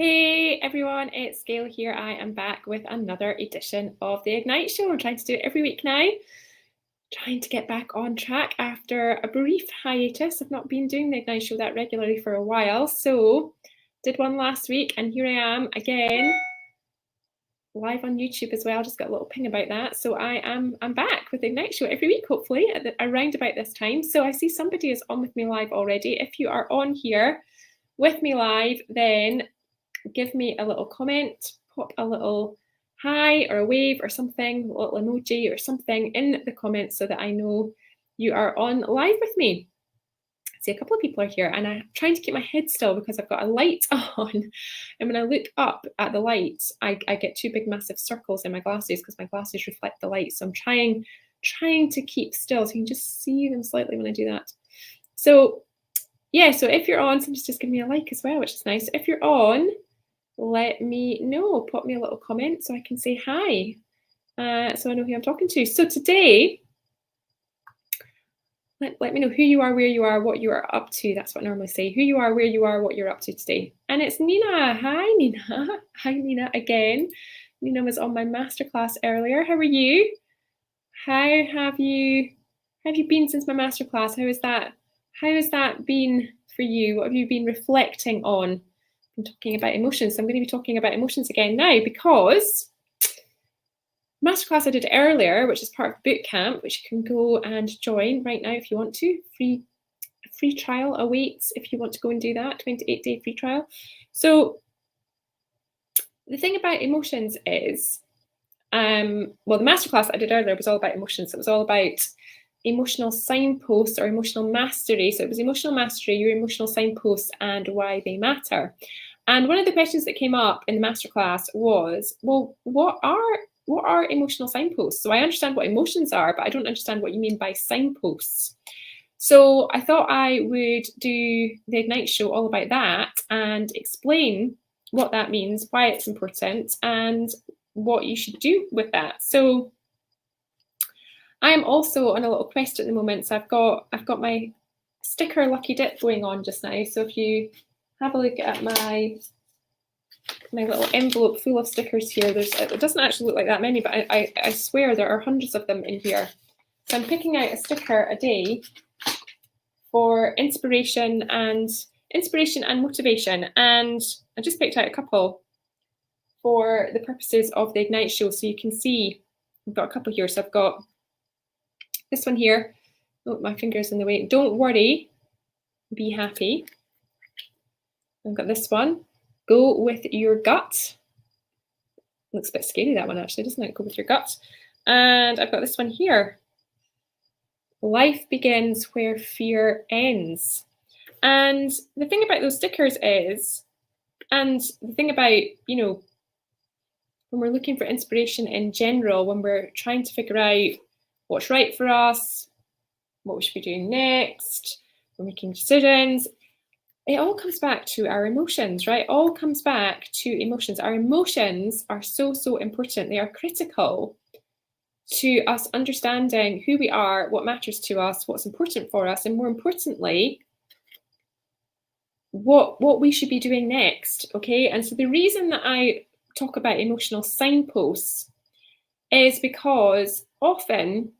Hey everyone, it's Gail here. I am back with another edition of the Ignite Show. I'm trying to do it every week now. Trying to get back on track after a brief hiatus. I've not been doing the Ignite Show that regularly for a while. So did one last week and here I am again, live on YouTube as well. Just got a little ping about that. So I'm back with the Ignite Show every week, hopefully, around about this time. So I see somebody is on with me live already. If you are on here with me live, then give me a little comment, pop a little hi or a wave or something, a little emoji or something in the comments so that I know you are on live with me. I see a couple of people are here and I'm trying to keep my head still because I've got a light on. And when I look up at the light, I get two big massive circles in my glasses because my glasses reflect the light. So I'm trying to keep still so you can just see them slightly when I do that. So yeah, so if you're on, somebody's just give me a like as well, which is nice. If you're on, let me know, pop me a little comment so I can say hi, so I know who I'm talking to. So today, let me know who you are, where you are, what you are up to. That's what I normally say, who you are, where you are, what you're up to today. And it's Nina. Hi, Nina. Hi, Nina, again. Nina was on my masterclass earlier. How are you? How have you been since my masterclass? How has that been for you? What have you been reflecting on? I'm talking about emotions. So I'm going to be talking about emotions again now because masterclass I did earlier, which is part of boot camp, which you can go and join right now if you want to. Free trial awaits if you want to go and do that, 28-day free trial. So the thing about emotions is, well, the masterclass I did earlier was all about emotions. It was all about emotional signposts or emotional mastery. So it was emotional mastery, your emotional signposts and why they matter. And one of the questions that came up in the masterclass was, well, what are emotional signposts? So I understand what emotions are, but I don't understand what you mean by signposts. So I thought I would do the Ignite Show all about that and explain what that means, why it's important, and what you should do with that. So I am also on a little quest at the moment. So I've got my sticker lucky dip going on just now. So if you have a look at my little envelope full of stickers here, it doesn't actually look like that many, but I swear there are hundreds of them in here. So I'm picking out a sticker a day for inspiration and motivation. And I just picked out a couple for the purposes of the Ignite Show. So you can see I've got a couple here. So I've got this one here. Oh, my finger's in the way. Don't worry, be happy. I've got this one. Go with your gut. Looks a bit scary, that one, actually, doesn't it? Go with your gut. And I've got this one here. Life begins where fear ends. And the thing about those stickers is, and the thing about, when we're looking for inspiration in general, when we're trying to figure out what's right for us, what we should be doing next, we're making decisions, it all comes back to our emotions, right? All comes back to emotions. Our emotions are so important. They are critical to us understanding who we are, what matters to us, what's important for us, and more importantly, what we should be doing next, okay? And so the reason that I talk about emotional signposts is because often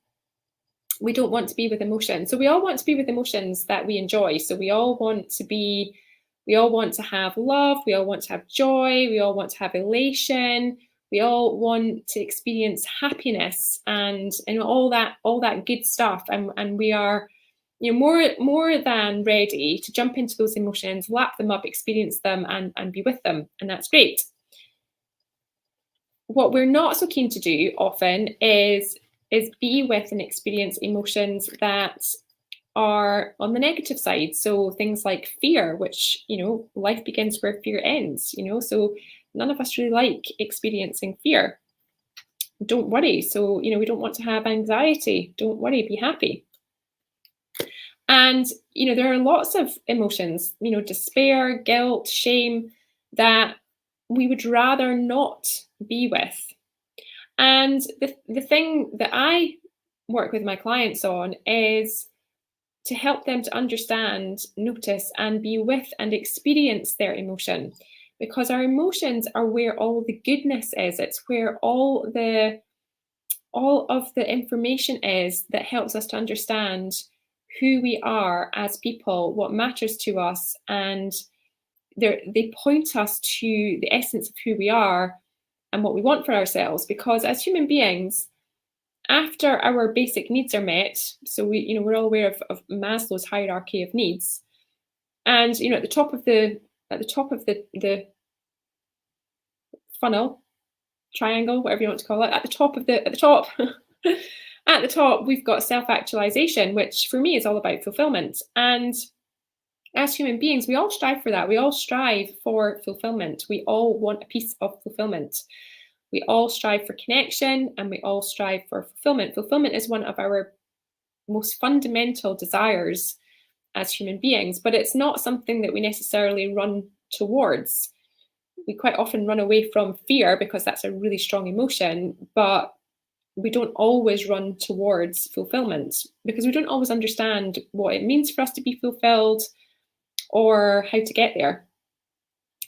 we don't want to be with emotions. So we all want to be with emotions that we enjoy. So we all want to have love, we all want to have joy, we all want to have elation, we all want to experience happiness and all that good stuff. And we are more than ready to jump into those emotions, lap them up, experience them and be with them. And that's great. What we're not so keen to do often is be with and experience emotions that are on the negative side. So things like fear, which, life begins where fear ends, so none of us really like experiencing fear. Don't worry. So, we don't want to have anxiety. Don't worry, be happy. And, there are lots of emotions, despair, guilt, shame, that we would rather not be with. And the thing that I work with my clients on is to help them to understand, notice, and be with and experience their emotion. because our emotions are where all the goodness is. It's where all of the information is that helps us to understand who we are as people, what matters to us, and they point us to the essence of who we are and what we want for ourselves. Because as human beings, after our basic needs are met, so we're all aware of Maslow's hierarchy of needs, and at the top of the funnel, triangle, whatever you want to call it, at the top at the top, we've got self-actualization, which for me is all about fulfillment. And as human beings, we all strive for that. We all strive for fulfillment. We all want a piece of fulfillment. We all strive for connection, and we all strive for fulfillment. Fulfillment is one of our most fundamental desires as human beings, but it's not something that we necessarily run towards. We quite often run away from fear because that's a really strong emotion, but we don't always run towards fulfillment because we don't always understand what it means for us to be fulfilled or how to get there.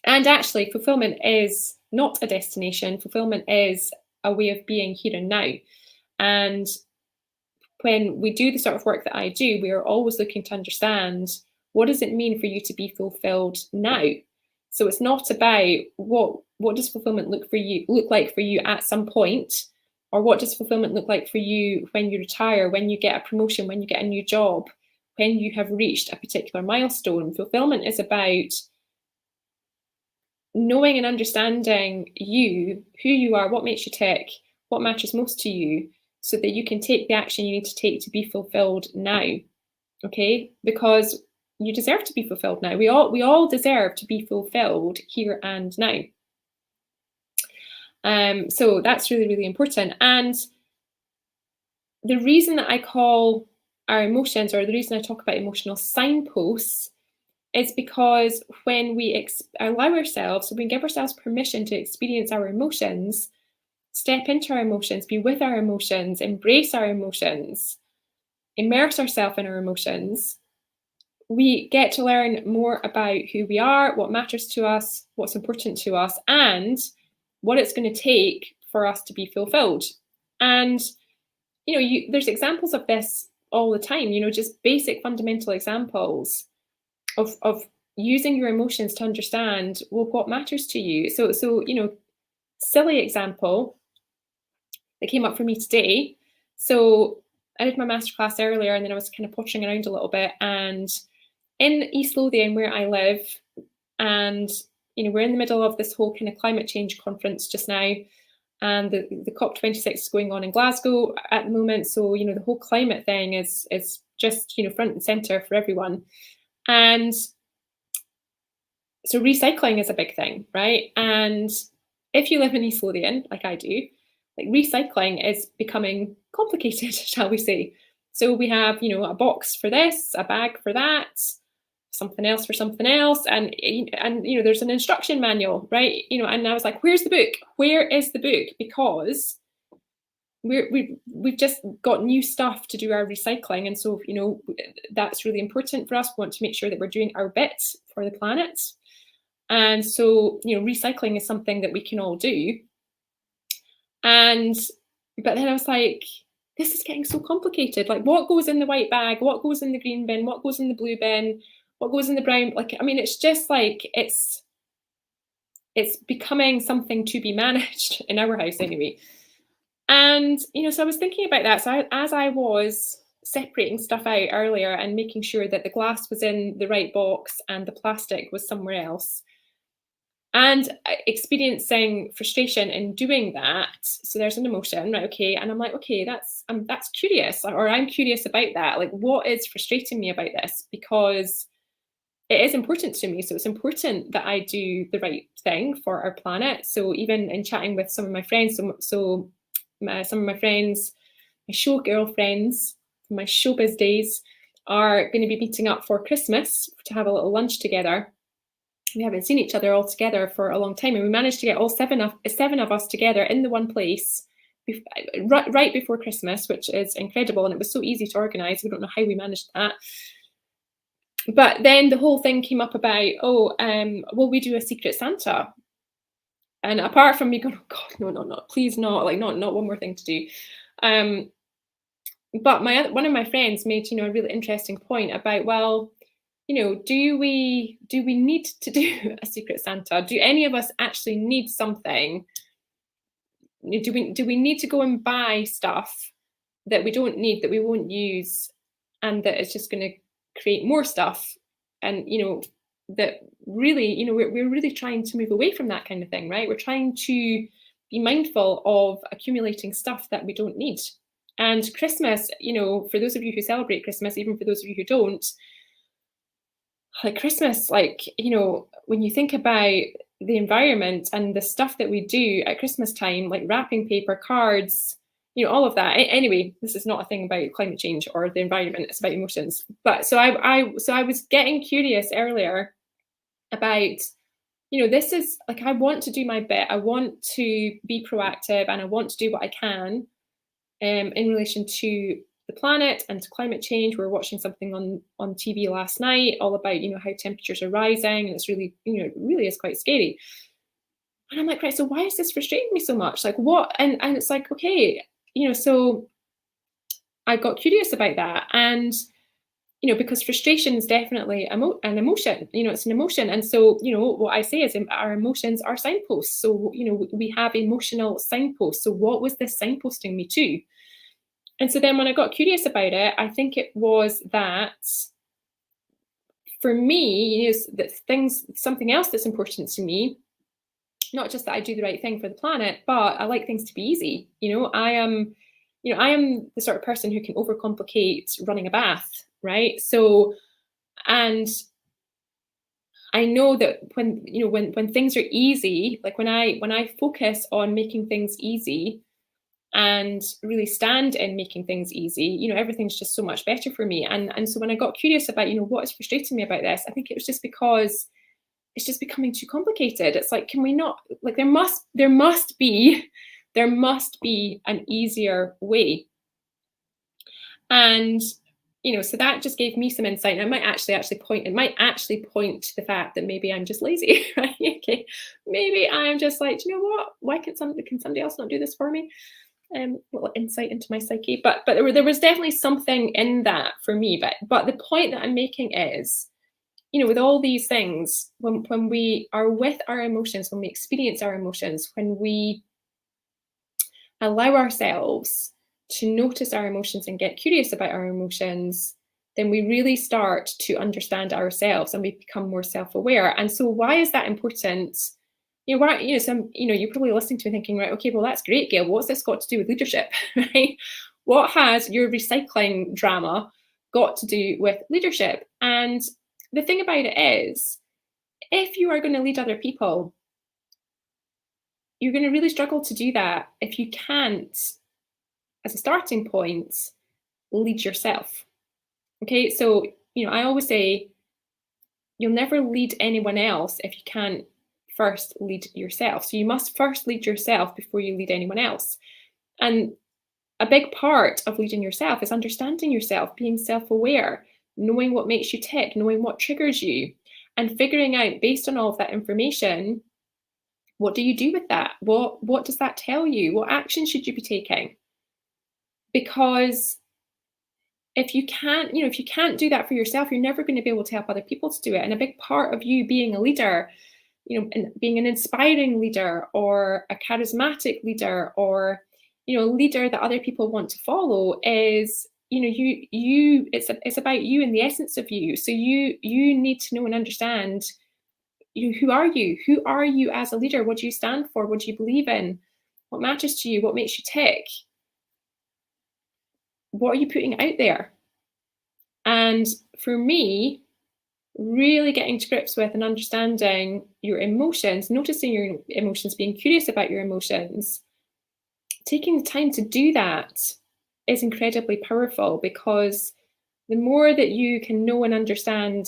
And actually, fulfillment is not a destination. Fulfillment is a way of being here and now. And when we do the sort of work that I do, we are always looking to understand, what does it mean for you to be fulfilled now? So it's not about what does fulfillment look like for you at some point, or what does fulfillment look like for you when you retire, when you get a promotion, when you get a new job, when you have reached a particular milestone. Fulfillment is about knowing and understanding you, who you are, what makes you tick, what matters most to you, so that you can take the action you need to take to be fulfilled now. Okay? Because you deserve to be fulfilled now. We all deserve to be fulfilled here and now. So that's really, really important. And the reason that I call our emotions, or the reason I talk about emotional signposts, is because when we allow ourselves, when we give ourselves permission to experience our emotions, step into our emotions, be with our emotions, embrace our emotions, immerse ourselves in our emotions, we get to learn more about who we are, what matters to us, what's important to us, and what it's going to take for us to be fulfilled. And there's examples of this all the time, just basic fundamental examples of using your emotions to understand, well, what matters to you. So silly example that came up for me today. So I did my masterclass earlier, and then I was kind of pottering around a little bit, and in East Lothian, where I live, and we're in the middle of this whole kind of climate change conference just now, and the COP26 is going on in Glasgow at the moment. So the whole climate thing is just front and center for everyone. And so recycling is a big thing, right? And if you live in East Lothian, like I do, like recycling is becoming complicated, shall we say. So we have, a box for this, a bag for that, something else for something else, and there's an instruction manual, right? And I was like, where's the book? Where is the book? Because we've just got new stuff to do our recycling, and so that's really important for us. We want to make sure that we're doing our bit for the planet, and so recycling is something that we can all do. But then I was like, this is getting so complicated. Like, what goes in the white bag? What goes in the green bin? What goes in the blue bin? What goes in the brown? Like, I mean, it's just like it's becoming something to be managed in our house anyway. And so I was thinking about that. So as I was separating stuff out earlier and making sure that the glass was in the right box and the plastic was somewhere else, and experiencing frustration in doing that. So there's an emotion, right? Okay, and I'm like, okay, that's curious, or I'm curious about that. Like, what is frustrating me about this? Because it is important to me. So it's important that I do the right thing for our planet. So even in chatting with some of my friends, some of my friends, my show girlfriends from my showbiz days, are going to be meeting up for Christmas to have a little lunch together. We haven't seen each other all together for a long time, and we managed to get all seven of us together in the one place right before Christmas, which is incredible. And it was so easy to organise. We don't know how we managed that. But then the whole thing came up about, oh, will we do a Secret Santa? And apart from me going, oh God, no, no, no, please not, like not one more thing to do. Um, but one of my friends made, a really interesting point about, well, do we need to do a Secret Santa? Do any of us actually need something? Do we need to go and buy stuff that we don't need, that we won't use, and that it's just going to create more stuff? And that really, we're really trying to move away from that kind of thing, right? We're trying to be mindful of accumulating stuff that we don't need. And Christmas, for those of you who celebrate Christmas, even for those of you who don't, like Christmas, like, when you think about the environment and the stuff that we do at Christmas time, like wrapping paper, cards, all of that. Anyway, this is not a thing about climate change or the environment, it's about emotions. But so I was getting curious earlier about, this is like, I want to do my bit. I want to be proactive and I want to do what I can in relation to the planet and to climate change. We were watching something on TV last night all about, how temperatures are rising, and it's really, it really is quite scary. And I'm like, right, so why is this frustrating me so much? Like what? And it's like, okay, so I got curious about that. And because frustration is definitely an emotion, it's an emotion. And so, what I say is our emotions are signposts. So, we have emotional signposts. So what was this signposting me to? And so then when I got curious about it, I think it was that for me, something else that's important to me, not just that I do the right thing for the planet, but I like things to be easy. I am the sort of person who can overcomplicate running a bath, right? So, and I know that when things are easy, like when I focus on making things easy and really stand in making things easy, everything's just so much better for me. And so when I got curious about, what is frustrating me about this, I think it was just because it's just becoming too complicated. It's like, can we not, like, there must be an easier way. And so that just gave me some insight. And it might actually point to the fact that maybe I'm just lazy, right? Okay, maybe I'm just like, you know what? Why can somebody else not do this for me? Little insight into my psyche, but there was definitely something in that for me. But the point that I'm making is, with all these things, when we are with our emotions, when we experience our emotions, when we allow ourselves to notice our emotions and get curious about our emotions, then we really start to understand ourselves and we become more self-aware. And so why is that important? You're probably listening to me thinking, right, okay, well, that's great, Gail. What's this got to do with leadership, right? What has your recycling drama got to do with leadership? And the thing about it is, if you are going to lead other people, you're going to really struggle to do that if you can't, as a starting point, lead yourself. Okay, so, I always say, you'll never lead anyone else if you can't first lead yourself. So you must first lead yourself before you lead anyone else. And a big part of leading yourself is understanding yourself, being self-aware, knowing what makes you tick, knowing what triggers you, and figuring out, based on all of that information, what do you do with that? What does that tell you? What action should you be taking? Because if you can't do that for yourself, you're never going to be able to help other people to do it. And a big part of you being a leader, and being an inspiring leader or a charismatic leader or, a leader that other people want to follow is, it's about you and the essence of you. So you need to know and understand, who are you? Who are you as a leader? What do you stand for? What do you believe in? What matters to you? What makes you tick? What are you putting out there? And for me, really getting to grips with and understanding your emotions, noticing your emotions, being curious about your emotions, taking the time to do that is incredibly powerful, because the more that you can know and understand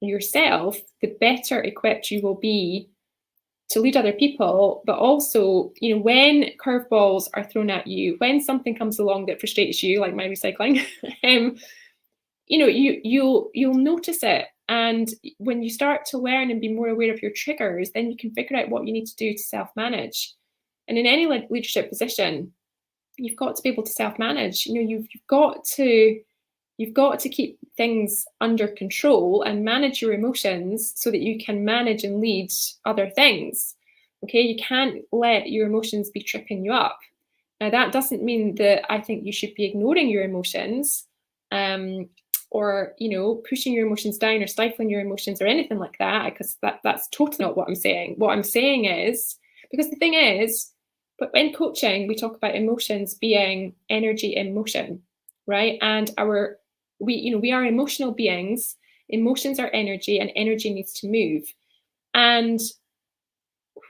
yourself, the better equipped you will be to lead other people. But also, when curveballs are thrown at you, when something comes along that frustrates you, like my recycling, you'll notice it. And when you start to learn and be more aware of your triggers, then you can figure out what you need to do to self-manage. And in any leadership position, you've got to be able to self-manage. You've got to keep things under control and manage your emotions so that you can manage and lead other things. Okay, you can't let your emotions be tripping you up. Now, that doesn't mean that I think you should be ignoring your emotions, or pushing your emotions down or stifling your emotions or anything like that, because that's totally not what I'm saying. What I'm saying is, because the thing is, but in coaching we talk about emotions being energy in motion, right? And we are emotional beings. Emotions are energy, and energy needs to move. And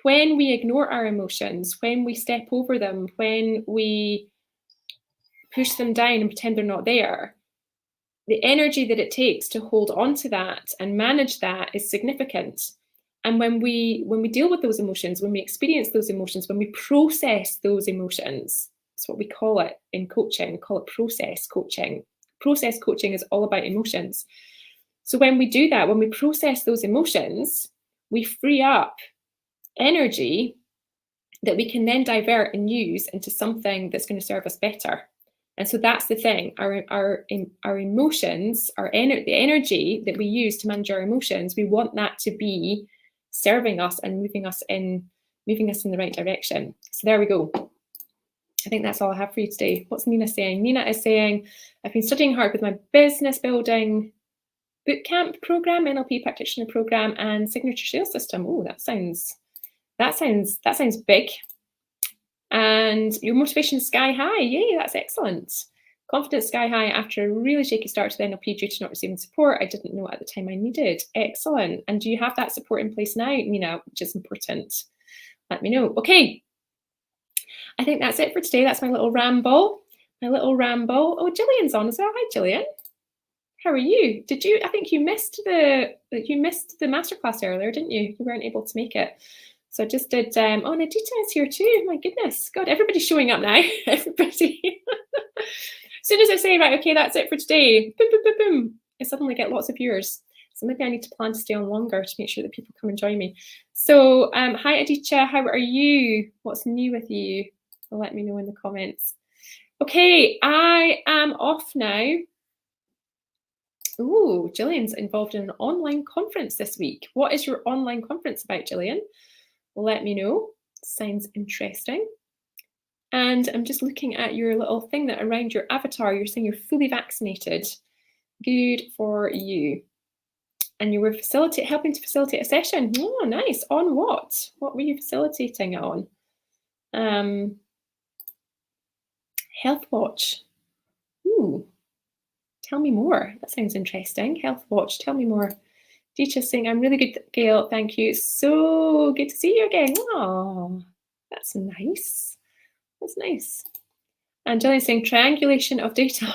when we ignore our emotions, when we step over them, when we push them down and pretend they're not there, the energy that it takes to hold on to that and manage that is significant. And when we deal with those emotions, when we experience those emotions, when we process those emotions, that's what we call it in coaching. We call it process coaching. Process coaching is all about emotions. So when we do that, when we process those emotions, we free up energy that we can then divert and use into something that's going to serve us better. And so that's the thing. Our emotions, the energy that we use to manage our emotions, we want that to be serving us and moving us in the right direction. So there we go. I think that's all I have for you today. What's Nina saying? Nina is saying, I've been studying hard with my business building bootcamp program, NLP practitioner program, and signature sales system. Oh, that sounds big. And your motivation is sky high. Yay, that's excellent. Confidence sky high after a really shaky start to the NLP due to not receiving support. I didn't know at the time I needed. Excellent. And do you have that support in place now, Nina, which is important? Let me know. Okay. I think that's it for today. That's my little ramble. Oh, Gillian's on as well. Hi, Gillian. How are you? I think you missed the masterclass earlier, didn't you? You weren't able to make it. So I just did, oh, Nadita is here too. My goodness, God, everybody's showing up now. Everybody. As soon as I say, right, okay, that's it for today, boom, boom, boom, boom, I suddenly get lots of viewers. So maybe I need to plan to stay on longer to make sure that people come and join me. So hi, Aditya, how are you? What's new with you? Let me know in the comments. Okay, I am off now. Ooh, Gillian's involved in an online conference this week. What is your online conference about, Gillian? Let me know. Sounds interesting. And I'm just looking at your little thing that around your avatar. You're saying you're fully vaccinated. Good for you. And you were helping to facilitate a session. Oh, nice. On what? What were you facilitating it on? Health Watch. Ooh, tell me more. That sounds interesting. Health Watch. Tell me more. Teacher saying, I'm really good, Gail. Thank you. So good to see you again. Oh, that's nice. That's nice. And Jillian's saying, triangulation of data.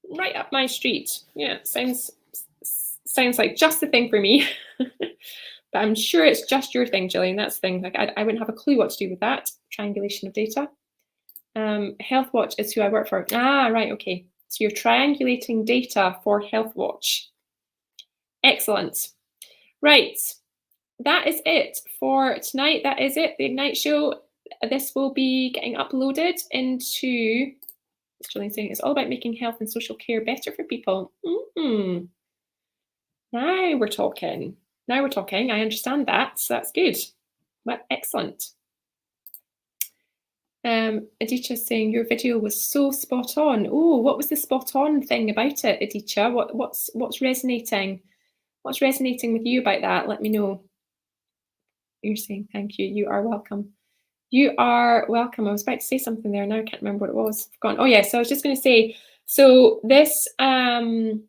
Right up my street. Yeah, sounds like just the thing for me. But I'm sure it's just your thing, Gillian. That's the thing. Like I wouldn't have a clue what to do with that. Triangulation of data. Health Watch is who I work for. Ah, right, okay. So you're triangulating data for Health Watch. Excellent. Right, that is it for tonight. That is it, the Ignite Show. This will be getting uploaded into, Julian saying, it's all about making health and social care better for people. Now we're talking. I understand that, so that's good. Well, excellent. Aditya's saying your video was so spot on. Oh, what was the spot on thing about it, Aditya? What's resonating? What's resonating with you about that? Let me know. You're saying thank you. You are welcome. You are welcome. I was about to say something there. Now I can't remember what it was. I've gone. Oh yeah. So I was just going to say. So this. So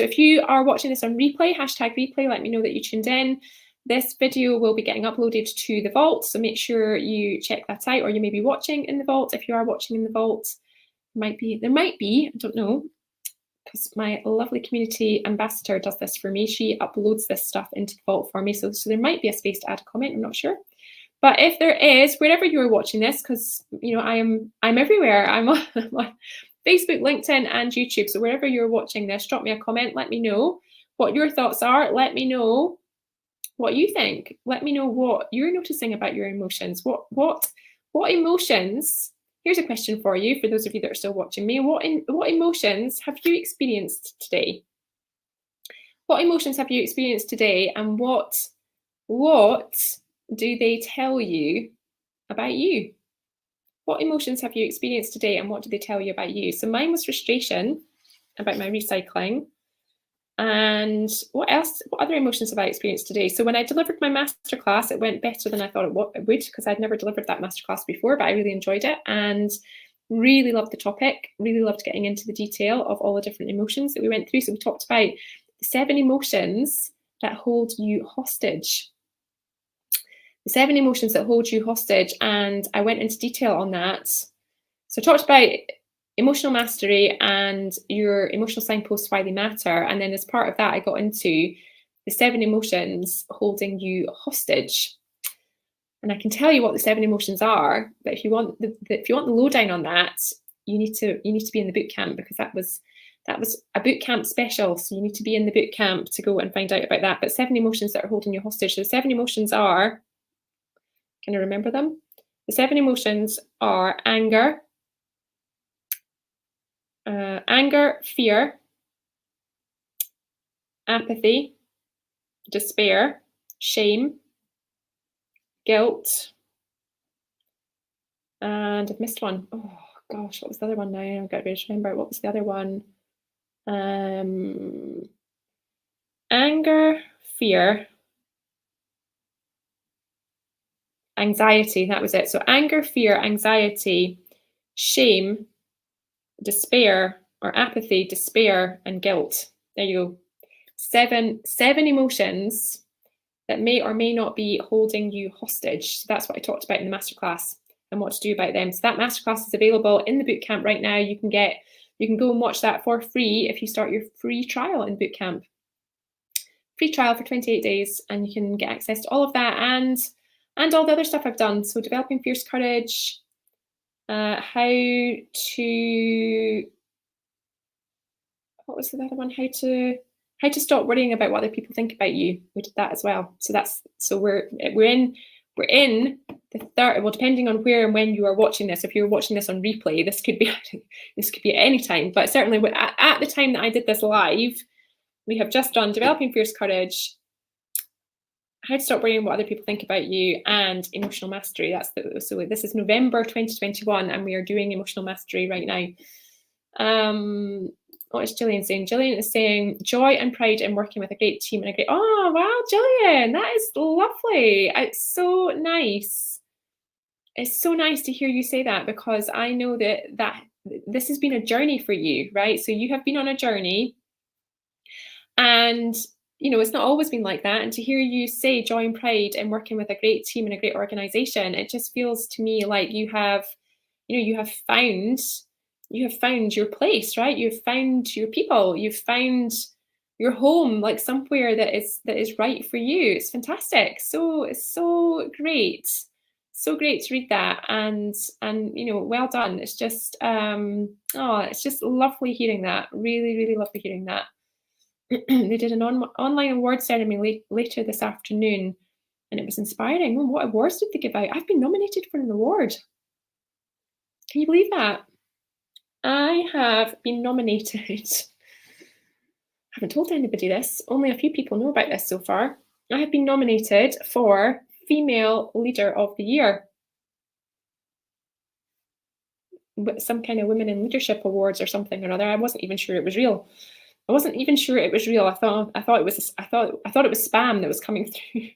if you are watching this on replay, #replay, let me know that you tuned in. This video will be getting uploaded to the vault, so make sure you check that out, or you may be watching in the vault. If you are watching in the vault, there might be, I don't know, because my lovely community ambassador does this for me. She uploads this stuff into the vault for me, so there might be a space to add a comment. I'm not sure. But if there is, wherever you are watching this, because I'm everywhere. I'm Facebook, LinkedIn, and YouTube. So wherever you're watching this, drop me a comment. Let me know what your thoughts are. Let me know what you think. Let me know what you're noticing about your emotions. What emotions? Here's a question for you, for those of you that are still watching me. What emotions have you experienced today? What emotions have you experienced today, and what do they tell you about you? What emotions have you experienced today, and what do they tell you about you? So mine was frustration about my recycling. And what other emotions have I experienced today? So when I delivered my masterclass, it went better than I thought it would, because I'd never delivered that masterclass before, but I really enjoyed it and really loved the topic, really loved getting into the detail of all the different emotions that we went through. So we talked about the 7 emotions that hold you hostage. The 7 emotions that hold you hostage, and I went into detail on that. So I talked about emotional mastery and your emotional signposts, why they matter. And then as part of that, I got into the 7 emotions holding you hostage. And I can tell you what the 7 emotions are, but if you want the lowdown on that, you need to be in the boot camp, because that was a boot camp special. So you need to be in the boot camp to go and find out about that. But 7 emotions that are holding you hostage. So the 7 emotions are, can I remember them? The 7 emotions are anger, fear, apathy, despair, shame, guilt, and I've missed one. Oh gosh, what was the other one now? I've got to remember. What was the other one? Anger, fear, anxiety. That was it. So anger, fear, anxiety, shame, despair, or apathy, despair, and guilt. There you go. 7 emotions that may or may not be holding you hostage. So that's what I talked about in the masterclass and what to do about them. So that masterclass is available in the bootcamp right now. You can go and watch that for free if you start your free trial in bootcamp. Free trial for 28 days, and you can get access to all of that and all the other stuff I've done. So developing fierce courage, how to, what was the other one? How to stop worrying about what other people think about you. We did that as well. So we're in the third. Well, depending on where and when you are watching this. If you're watching this on replay, this could be at any time. But certainly at the time that I did this live, we have just done developing fierce courage, how to stop worrying what other people think about you, and emotional mastery. So this is November 2021, and we are doing emotional mastery right now. What is Gillian saying? Gillian is saying joy and pride in working with a great team and a great. Oh wow, Gillian, that is lovely. It's so nice. It's so nice to hear you say that, because I know that this has been a journey for you, right? So you have been on a journey, and it's not always been like that. And to hear you say joy and pride in working with a great team and a great organization, it just feels to me like you have found your place, right? You've found your people, you've found your home, like somewhere that is right for you. It's fantastic. So it's so great to read that, and well done. It's just it's just lovely hearing that. Really, really lovely hearing that. They did an online award ceremony later this afternoon, and it was inspiring. Oh, what awards did they give out? I've been nominated for an award. Can you believe that? I have been nominated. I haven't told anybody this. Only a few people know about this so far. I have been nominated for Female Leader of the Year. Some kind of Women in Leadership Awards or something or other. I wasn't even sure it was real. I thought it was spam that was coming through.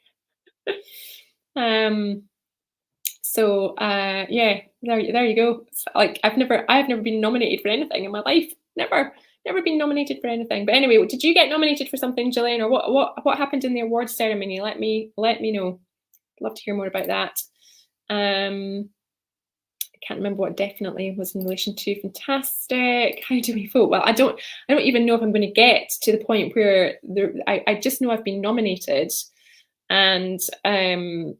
Yeah, there you go. Like I've never been nominated for anything in my life. Never been nominated for anything. But anyway, did you get nominated for something, Gillian, or what happened in the awards ceremony? Let me know. I'd love to hear more about that. I can't remember what definitely was in relation to. Fantastic. How do we vote? Well, I don't even know if I'm going to get to the point where I just know I've been nominated, and I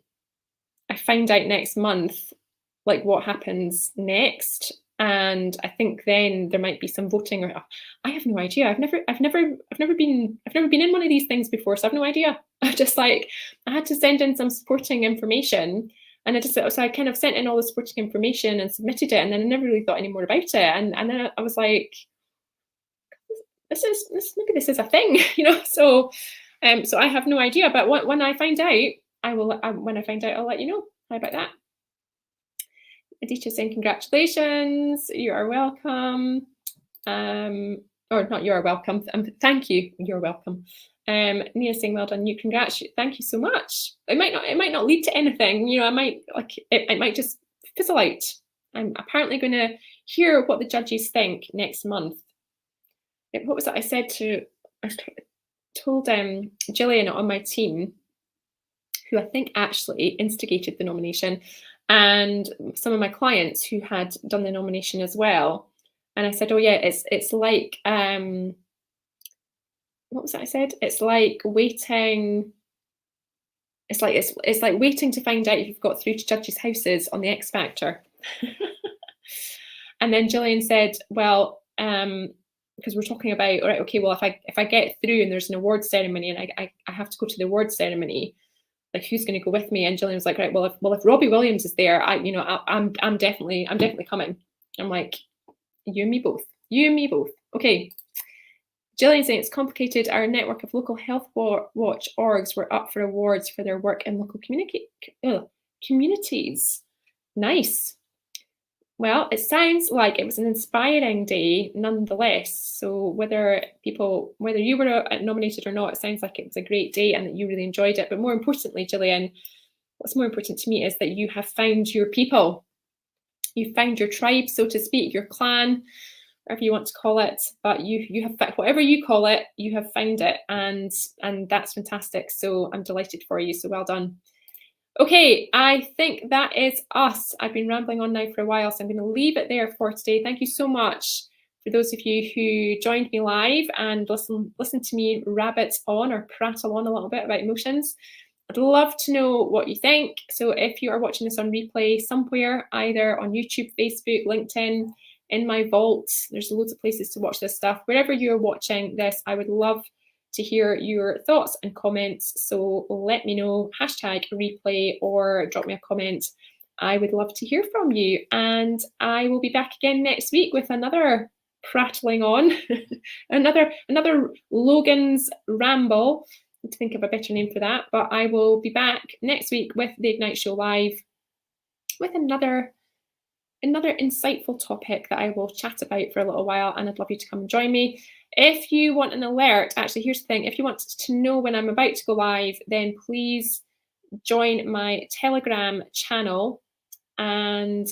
find out next month like what happens next. And I think then there might be some voting, or I have no idea. I've never been in one of these things before, so I have no idea. I just like, I had to send in some supporting information, and so I kind of sent in all the supporting information and submitted it, and then I never really thought any more about it. And then I was like, maybe this is a thing, you know. So so I have no idea, but when I find out, I will. When I find out, I'll let you know. How about that? Aditya saying congratulations, you are welcome. Or not, you are welcome. Thank you, you're welcome. Nia saying well done, you, congrats, thank you so much. It might not lead to anything, you know. I might it might just fizzle out. I'm apparently going to hear what the judges think next month. What was that I told Gillian on my team, who I think actually instigated the nomination, and some of my clients who had done the nomination as well. And I said, oh yeah, it's like what was that I said? It's like waiting. It's like waiting to find out if you've got through to judges' houses on the X Factor. And then Gillian said, well, because we're talking about, all right, okay, well, if I get through and there's an award ceremony and I have to go to the award ceremony, like who's going to go with me? And Gillian was like, right, well, if Robbie Williams is there, I'm definitely coming. I'm like, you and me both. You and me both. Okay. Gillian saying it's complicated. Our network of local health watch orgs were up for awards for their work in local communities. Nice. Well, it sounds like it was an inspiring day nonetheless. So whether you were nominated or not, it sounds like it was a great day and that you really enjoyed it. But more importantly, Gillian, what's more important to me is that you have found your people. You found your tribe, so to speak, your clan, whatever you want to call it. But you have, whatever you call it, you have found it, and that's fantastic. So I'm delighted for you. So well done. Okay, I think that is us. I've been rambling on now for a while, so I'm going to leave it there for today. Thank you so much for those of you who joined me live and listen to me rabbit on or prattle on a little bit about emotions. I'd love to know what you think. So if you are watching this on replay somewhere, either on YouTube, Facebook, LinkedIn, in my vault, there's loads of places to watch this stuff. Wherever you're watching this, I would love to hear your thoughts and comments. So let me know, #replay, or drop me a comment. I would love to hear from you. And I will be back again next week with another prattling on, another Logan's ramble. I need to think of a better name for that. But I will be back next week with the Ignite Show Live with another insightful topic that I will chat about for a little while, and I'd love you to come and join me. If you want an alert, actually, here's the thing, if you want to know when I'm about to go live, then please join my Telegram channel, and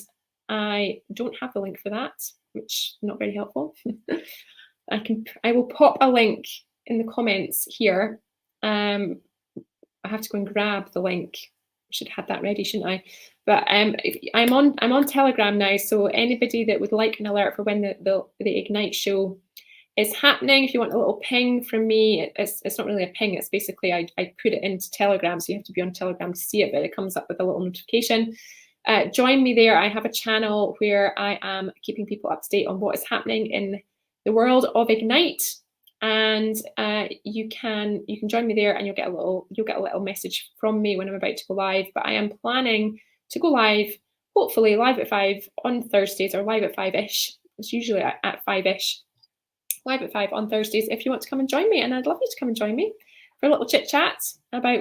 I don't have the link for that, which is not very helpful. I will pop a link in the comments here. I have to go and grab the link. I should have had that ready, shouldn't I? But I'm on Telegram now, so anybody that would like an alert for when the Ignite show is happening, if you want a little ping from me, it's not really a ping, it's basically I put it into Telegram, so you have to be on Telegram to see it, but it comes up with a little notification. Join me there. I have a channel where I am keeping people up to date on what is happening in the world of Ignite. And you can join me there, and you'll get a little message from me when I'm about to go live. But I am planning to go live, hopefully live at 5 on Thursdays, or live at 5-ish. It's usually at 5-ish. Live at 5 on Thursdays if you want to come and join me, and I'd love you to come and join me for a little chit chat about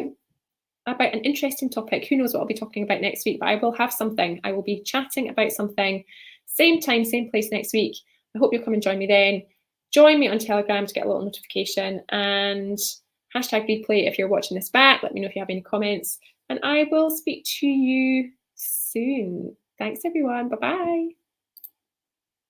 an interesting topic. Who knows what I'll be talking about next week, but I will have something. I will be chatting about something, same time, same place next week. I hope you'll come and join me then. Join me on Telegram to get a little notification, and #replay if you're watching this back. Let me know if you have any comments, and I will speak to you soon. Thanks everyone. Bye-bye.